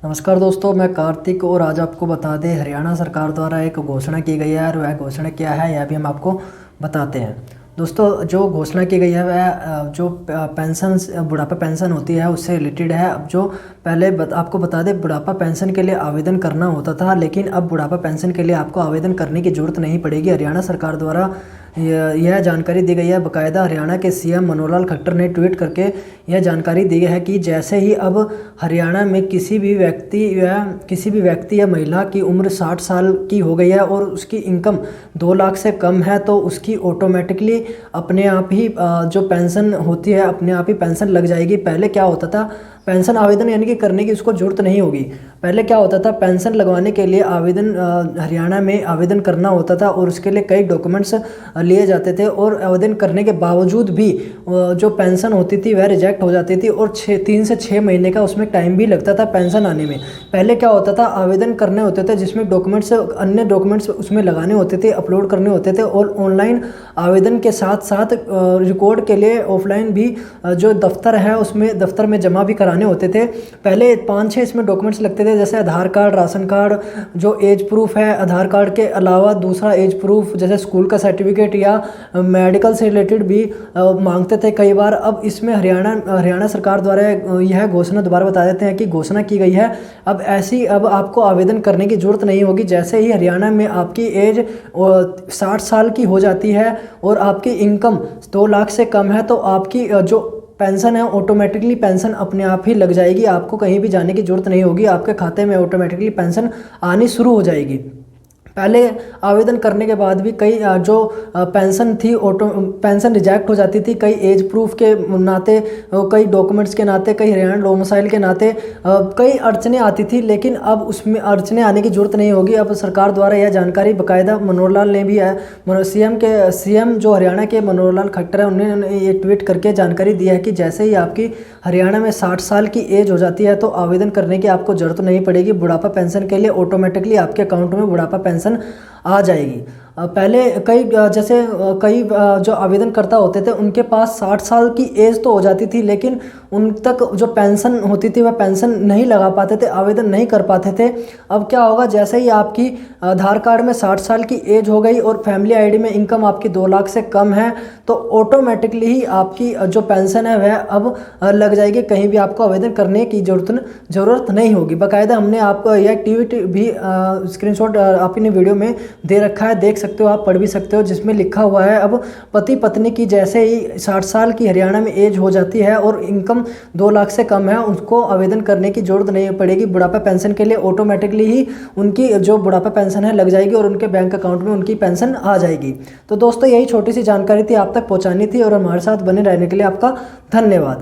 नमस्कार दोस्तों, मैं कार्तिक और आज आपको बता दें हरियाणा सरकार द्वारा एक घोषणा की गई है और वह घोषणा क्या है यह भी हम आपको बताते हैं। दोस्तों, जो घोषणा की गई है वह जो पेंशन बुढ़ापा पेंशन होती है उससे रिलेटेड है। अब जो पहले आपको बता दें बुढ़ापा पेंशन के लिए आवेदन करना होता था, लेकिन अब बुढ़ापा पेंशन के लिए आपको आवेदन करने की ज़रूरत नहीं पड़ेगी। हरियाणा सरकार द्वारा यह जानकारी दी गई है। बाकायदा हरियाणा के सीएम मनोहर लाल खट्टर ने ट्वीट करके यह जानकारी दी है कि जैसे ही अब हरियाणा में किसी भी व्यक्ति या महिला की उम्र 60 साल की हो गई है और उसकी इनकम 2 लाख से कम है तो उसकी ऑटोमेटिकली अपने आप ही जो पेंशन होती है अपने आप ही पेंशन लग जाएगी। पहले क्या होता था, पेंशन आवेदन यानी कि करने की उसको ज़रूरत नहीं होगी। पहले क्या होता था, पेंशन लगवाने के लिए आवेदन हरियाणा में आवेदन करना होता था और उसके लिए कई डॉक्यूमेंट्स लिए जाते थे और आवेदन करने के बावजूद भी जो पेंशन होती थी वह रिजेक्ट हो जाती थी और 3 से 6 महीने का उसमें टाइम भी लगता था पेंशन आने में। पहले क्या होता था, आवेदन करने होते थे जिसमें अन्य डॉक्यूमेंट्स उसमें लगाने होते थे, अपलोड करने होते थे और ऑनलाइन आवेदन के साथ साथ रिकॉर्ड के लिए ऑफलाइन भी जो दफ्तर है उसमें दफ्तर में जमा भी कराने होते थे। पहले 5-6 इसमें डॉक्यूमेंट्स लगते थे, जैसे आधार कार्ड, राशन कार्ड, जो एज प्रूफ है, आधार कार्ड के अलावा दूसरा एज प्रूफ जैसे स्कूल का सर्टिफिकेट या मेडिकल से रिलेटेड भी मांगते थे कई बार। अब इसमें हरियाणा सरकार द्वारा यह घोषणा दोबारा बता देते हैं कि घोषणा की गई है अब आपको आवेदन करने की ज़रूरत नहीं होगी। जैसे ही हरियाणा में आपकी एज 60 साल की हो जाती है और आपकी इनकम 2 लाख से कम है तो आपकी जो पेंशन है ऑटोमेटिकली पेंशन अपने आप ही लग जाएगी। आपको कहीं भी जाने की ज़रूरत नहीं होगी, आपके खाते में ऑटोमेटिकली पेंशन आनी शुरू हो जाएगी। पहले आवेदन करने के बाद भी कई जो पेंशन थी पेंशन रिजेक्ट हो जाती थी, कई एज प्रूफ के नाते, कई डॉक्यूमेंट्स के नाते, कई हरियाणा डोमिसाइल के नाते कई अड़चने आती थी, लेकिन अब उसमें अड़चने आने की ज़रूरत नहीं होगी। अब सरकार द्वारा यह जानकारी बाकायदा मनोहर लाल ने भी है, सीएम जो हरियाणा के मनोहर लाल खट्टर है उन्होंने ये ट्वीट करके जानकारी दी है कि जैसे ही आपकी हरियाणा में 60 साल की एज हो जाती है तो आवेदन करने की आपको ज़रूरत नहीं पड़ेगी। बुढ़ापा पेंशन के लिए ऑटोमेटिकली आपके अकाउंट में बुढ़ापा पेंशन आ जाएगी। पहले कई जो आवेदनकर्ता होते थे उनके पास 60 साल की एज तो हो जाती थी, लेकिन उन तक जो पेंशन होती थी वह पेंशन नहीं लगा पाते थे, आवेदन नहीं कर पाते थे। अब क्या होगा, जैसे ही आपकी आधार कार्ड में 60 साल की एज हो गई और फैमिली आईडी में इनकम आपकी 2 लाख से कम है तो ऑटोमेटिकली ही आपकी जो पेंशन है वह अब लग जाएगी। कहीं भी आपको आवेदन करने की ज़रूरत नहीं होगी। बाकायदा हमने आपको यह एक्टिविटी भी स्क्रीनशॉट आपने वीडियो में दे रखा है, देख सकते हो, आप पढ़ भी सकते हो, जिसमें लिखा हुआ है अब पति पत्नी की जैसे ही 60 साल की हरियाणा में एज हो जाती है और इनकम 2 लाख से कम है उसको आवेदन करने की ज़रूरत नहीं पड़ेगी। बुढ़ापा पेंशन के लिए ऑटोमेटिकली ही उनकी जो बुढ़ापा पेंशन है लग जाएगी और उनके बैंक अकाउंट में उनकी पेंशन आ जाएगी। तो दोस्तों, यही छोटी सी जानकारी थी, आप तक पहुँचानी थी और हमारे साथ बने रहने के लिए आपका धन्यवाद।